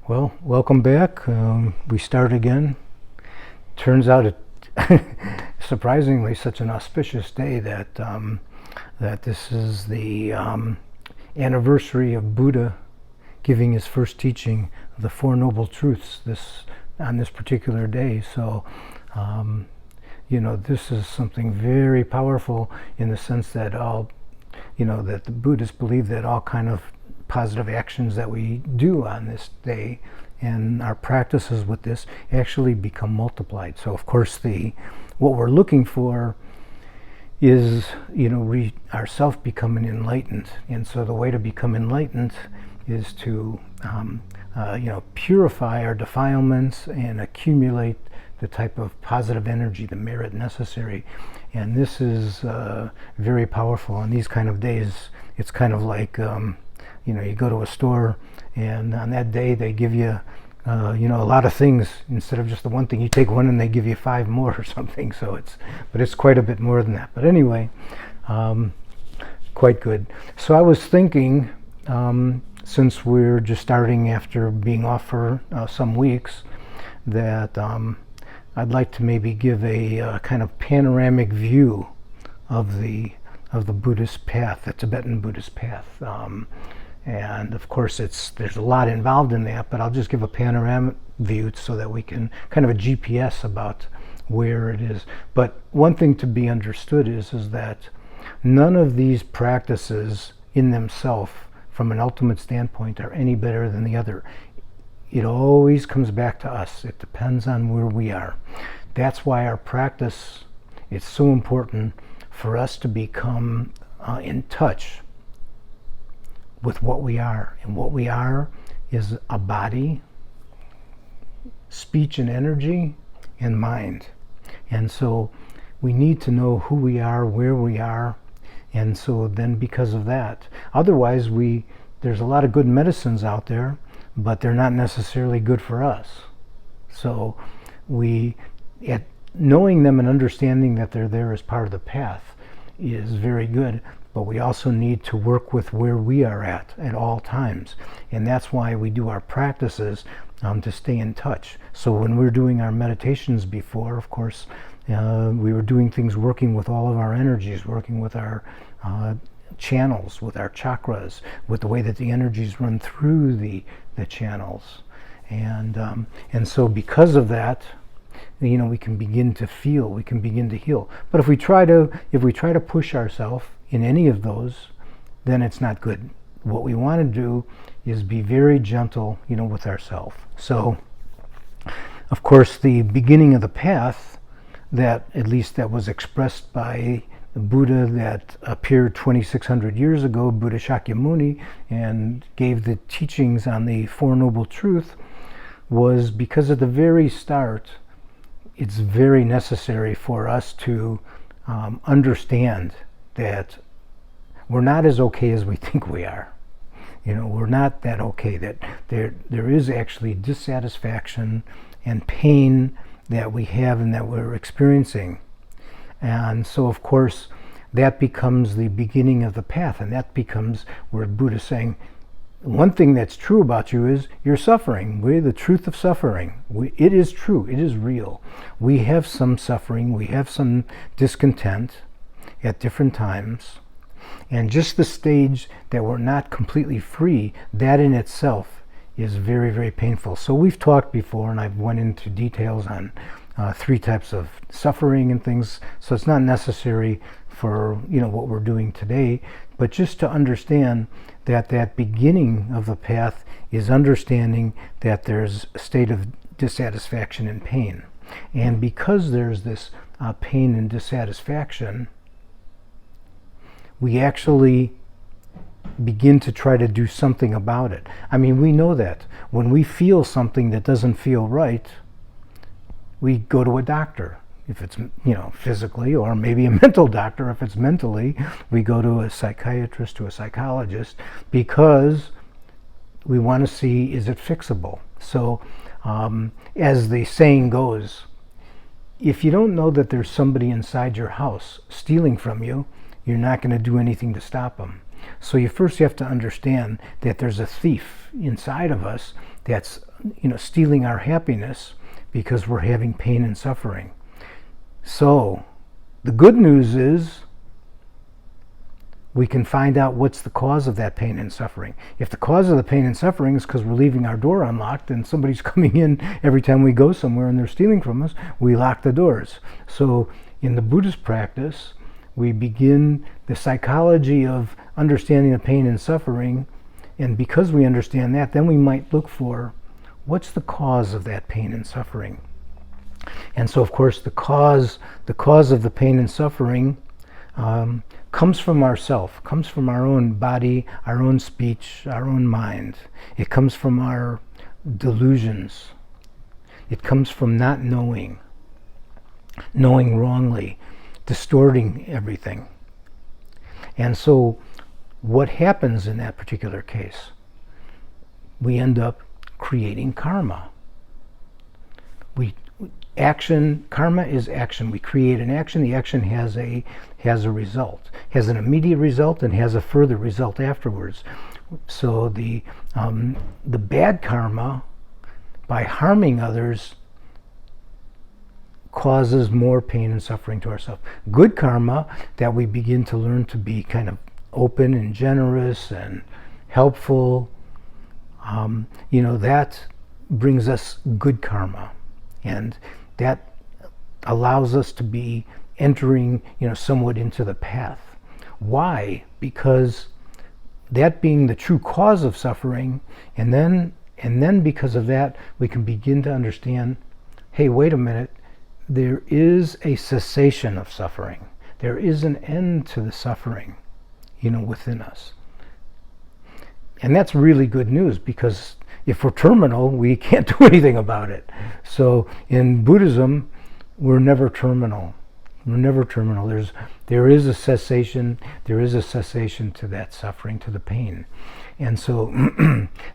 Well, welcome back. We start again. Turns out it surprisingly such an auspicious day that this is the anniversary of Buddha giving his first teaching of the Four Noble Truths on this particular day. So, this is something very powerful in the sense that that the Buddhists believe that all kind of positive actions that we do on this day and our practices with this actually become multiplied. So of course what we're looking for is ourself becoming enlightened, and so the way to become enlightened is to purify our defilements and accumulate the type of positive energy, the merit necessary. And this is very powerful on these kind of days. It's kind of like you go to a store, and on that day they give you a lot of things. Instead of just the one thing, you take one and they give you 5 more or something. So it's quite a bit more than that. But anyway, quite good. So I was thinking, since we're just starting after being off for some weeks, that I'd like to maybe give a kind of panoramic view of the Buddhist path, the Tibetan Buddhist path. And of course there's a lot involved in that, but I'll just give a panoramic view so that we can kind of a GPS about where it is. But one thing to be understood is that none of these practices in themselves, from an ultimate standpoint, are any better than the other. It always comes back to us. It depends on where we are. That's why our practice is so important, for us to become in touch with what we are. And what we are is a body, speech and energy, and mind. And so we need to know who we are, where we are. And so then because of that, otherwise there's a lot of good medicines out there, but they're not necessarily good for us. So knowing them and understanding that they're there as part of the path is very good, but we also need to work with where we are at all times. And that's why we do our practices, to stay in touch. So when we're doing our meditations before, of course, we were doing things working with all of our energies, working with our channels, with our chakras, with the way that the energies run through the channels. And so because of that, we can begin to feel, we can begin to heal. But if we try to push ourselves in any of those, then it's not good. What we want to do is be very gentle, with ourselves. So, of course, the beginning of the path, that at least that was expressed by the Buddha that appeared 2,600 years ago, Buddha Shakyamuni, and gave the teachings on the Four Noble Truths, was because at the very start, it's very necessary for us to understand that we're not as okay as we think we are. We're not that okay, that there is actually dissatisfaction and pain that we have and that we're experiencing. And so, of course, that becomes the beginning of the path, and that becomes where Buddha's saying, one thing that's true about you is you're suffering. We're the truth of suffering. It is true. It is real. We have some suffering. We have some discontent at different times. And just the stage that we're not completely free, that in itself is very, very painful. So we've talked before, and I've went into details on 3 types of suffering and things. So it's not necessary for what we're doing today, but just to understand that beginning of the path is understanding that there's a state of dissatisfaction and pain. And because there's this pain and dissatisfaction, we actually begin to try to do something about it. I mean, we know that when we feel something that doesn't feel right, we go to a doctor. If it's physically, or maybe a mental doctor. If it's mentally, we go to a psychiatrist, to a psychologist, because we want to see, is it fixable? So as the saying goes, if you don't know that there's somebody inside your house stealing from you, you're not going to do anything to stop them. So you first have to understand that there's a thief inside of us that's, stealing our happiness because we're having pain and suffering. So the good news is we can find out what's the cause of that pain and suffering. If the cause of the pain and suffering is because we're leaving our door unlocked and somebody's coming in every time we go somewhere and they're stealing from us, we lock the doors. So in the Buddhist practice, we begin the psychology of understanding the pain and suffering, and because we understand that, then we might look for what's the cause of that pain and suffering. And so, of course, the cause of the pain and suffering comes from ourself, comes from our own body, our own speech, our own mind. It comes from our delusions. It comes from not knowing wrongly, distorting everything. And so what happens in that particular case? We end up creating karma. Karma is action. We create an action. The action has a result, has an immediate result, and has a further result afterwards. So the bad karma, by harming others, causes more pain and suffering to ourselves. Good karma, that we begin to learn to be kind of open and generous and helpful, that brings us good karma, and that allows us to be entering, somewhat into the path. Why? Because that being the true cause of suffering, and then because of that, we can begin to understand, hey, wait a minute, there is a cessation of suffering. There is an end to the suffering, within us. And that's really good news, because if we're terminal, we can't do anything about it. So in Buddhism, we're never terminal. We're never terminal. There is a cessation. There is a cessation to that suffering, to the pain. And so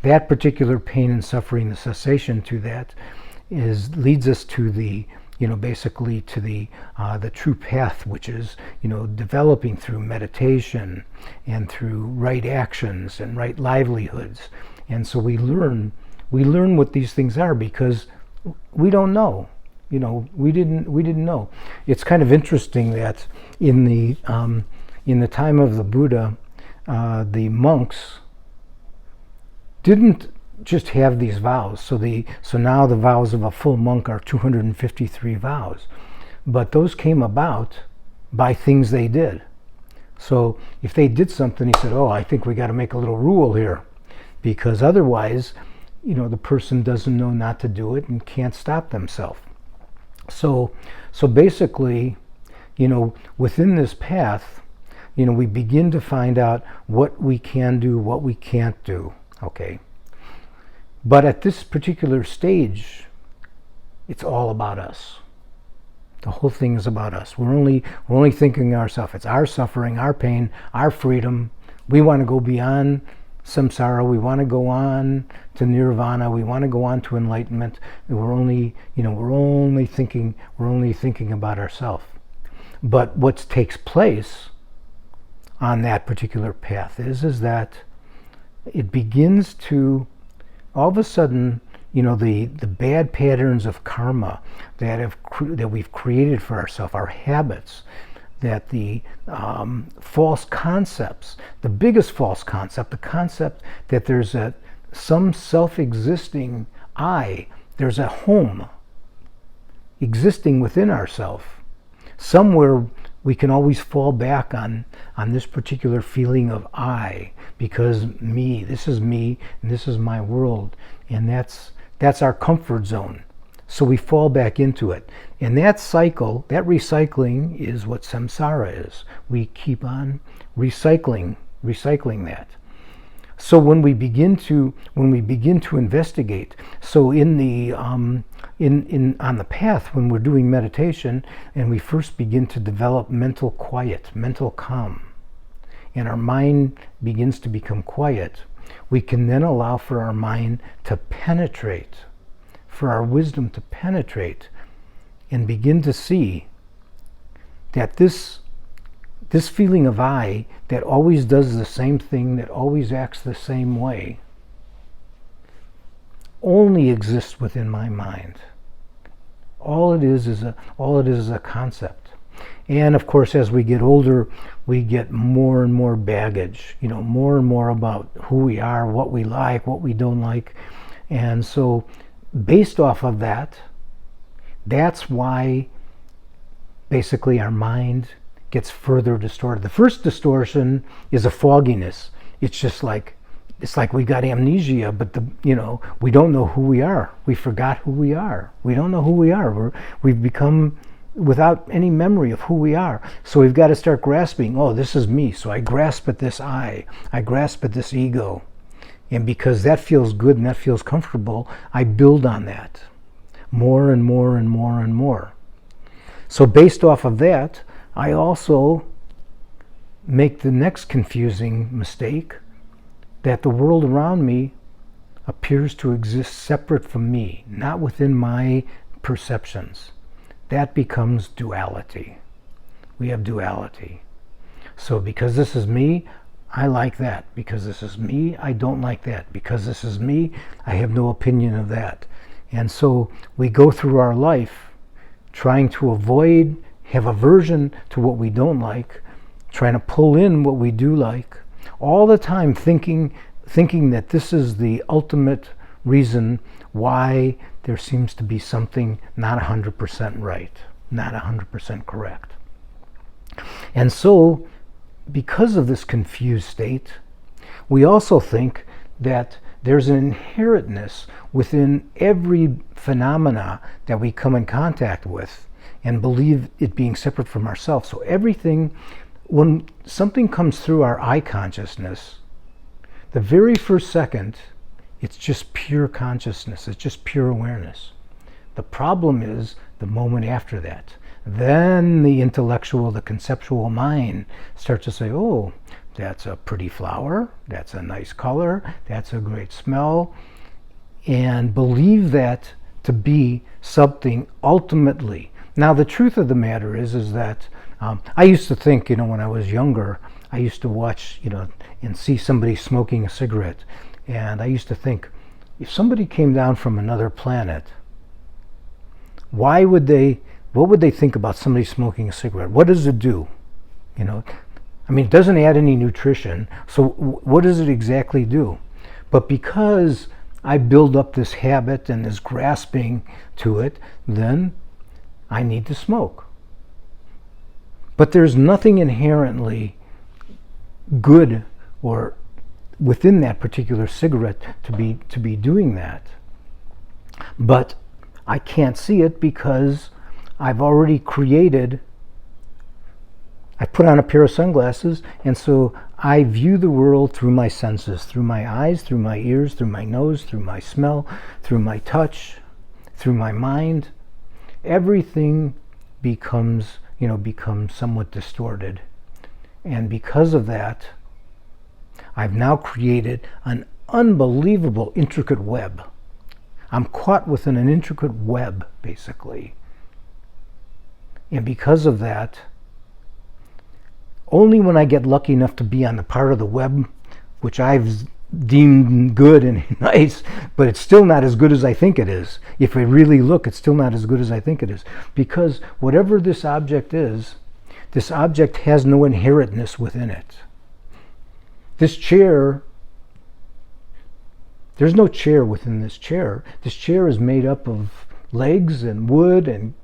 that particular pain and suffering, the cessation to that, leads us to the basically to the true path, which is developing through meditation and through right actions and right livelihoods. And so we learn what these things are, because we don't know. We didn't know. It's kind of interesting that in the time of the Buddha, the monks didn't just have these vows. So now the vows of a full monk are 253 vows, but those came about by things they did. So if they did something, he said, "Oh, I think we got to make a little rule here, because otherwise, the person doesn't know not to do it and can't stop themselves." So basically, within this path, we begin to find out what we can do, what we can't do. Okay. But at this particular stage, it's all about us. The whole thing is about us. We're only thinking ourselves. It's our suffering, our pain, our freedom. We want to go beyond samsara. We want to go on to nirvana. We want to go on to enlightenment. We're only thinking about ourselves. But what takes place on that particular path is that it begins to, all of a sudden, the bad patterns of karma that we've created for ourselves, our habits, that the false concepts, the biggest false concept, the concept that there's some self-existing I, there's a home existing within ourselves, somewhere we can always fall back on this particular feeling of I, because me, this is me, and this is my world, and that's our comfort zone. So we fall back into it. And that cycle, that recycling, is what samsara is. We keep on recycling that. So when we begin to investigate, so on the path, when we're doing meditation and we first begin to develop mental quiet, mental calm, and our mind begins to become quiet, we can then allow for our mind to penetrate, for our wisdom to penetrate, and begin to see that this this feeling of I that always does the same thing, that always acts the same way, only exists within my mind. All it is a concept. And of course, as we get older, we get more and more baggage, more and more about who we are, what we like, what we don't like. And so based off of that, that's why basically our mind gets further distorted. The first distortion is a fogginess. It's like we got amnesia, but we don't know who we are. We forgot who we are. We don't know who we are. We've become without any memory of who we are. So we've got to start grasping, oh, this is me. So I grasp at this I grasp at this ego. And because that feels good and that feels comfortable, I build on that more and more and more and more. So based off of that, I also make the next confusing mistake, that the world around me appears to exist separate from me, not within my perceptions. That becomes duality. We have duality. So because this is me, I like that. Because this is me, I don't like that. Because this is me, I have no opinion of that. And so we go through our life trying to avoid, have aversion to what we don't like, trying to pull in what we do like, all the time thinking that this is the ultimate reason why there seems to be something not 100% right, not 100% correct. And so, because of this confused state, we also think that there's an inherentness within every phenomena that we come in contact with and believe it being separate from ourselves. So everything, when something comes through our I consciousness, the very first second, it's just pure consciousness. It's just pure awareness. The problem is the moment after that. Then the intellectual, the conceptual mind starts to say, oh, that's a pretty flower, that's a nice color, that's a great smell, and believe that to be something ultimately. Now, the truth of the matter is that I used to think, when I was younger, I used to watch, and see somebody smoking a cigarette. And I used to think, if somebody came down from another planet, what would they think about somebody smoking a cigarette? What does it do? It doesn't add any nutrition. So what does it exactly do? But because I build up this habit and this grasping to it, then I need to smoke. But there's nothing inherently good or within that particular cigarette to be doing that. But I can't see it because I've already created, I put on a pair of sunglasses, and so I view the world through my senses, through my eyes, through my ears, through my nose, through my smell, through my touch, through my mind. Everything becomes somewhat distorted. And because of that, I've now created an unbelievable intricate web. I'm caught within an intricate web, basically. And because of that, only when I get lucky enough to be on the part of the web which I've deemed good and nice, but it's still not as good as I think it is. If I really look, it's still not as good as I think it is. Because whatever this object is, this object has no inherentness within it. This chair, there's no chair within this chair. This chair is made up of legs and wood and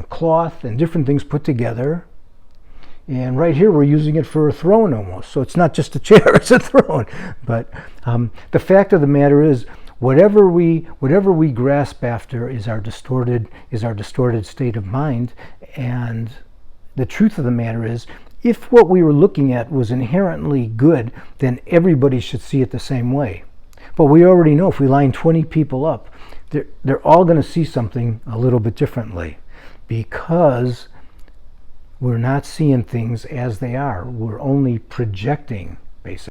cloth and different things put together. And right here we're using it for a throne almost. So it's not just a chair, it's a throne. But the fact of the matter is, whatever we grasp after is our distorted state of mind. And the truth of the matter is, if what we were looking at was inherently good, then everybody should see it the same way. But we already know if we line 20 people up, they're all going to see something a little bit differently, because we're not seeing things as they are. We're only projecting, basically.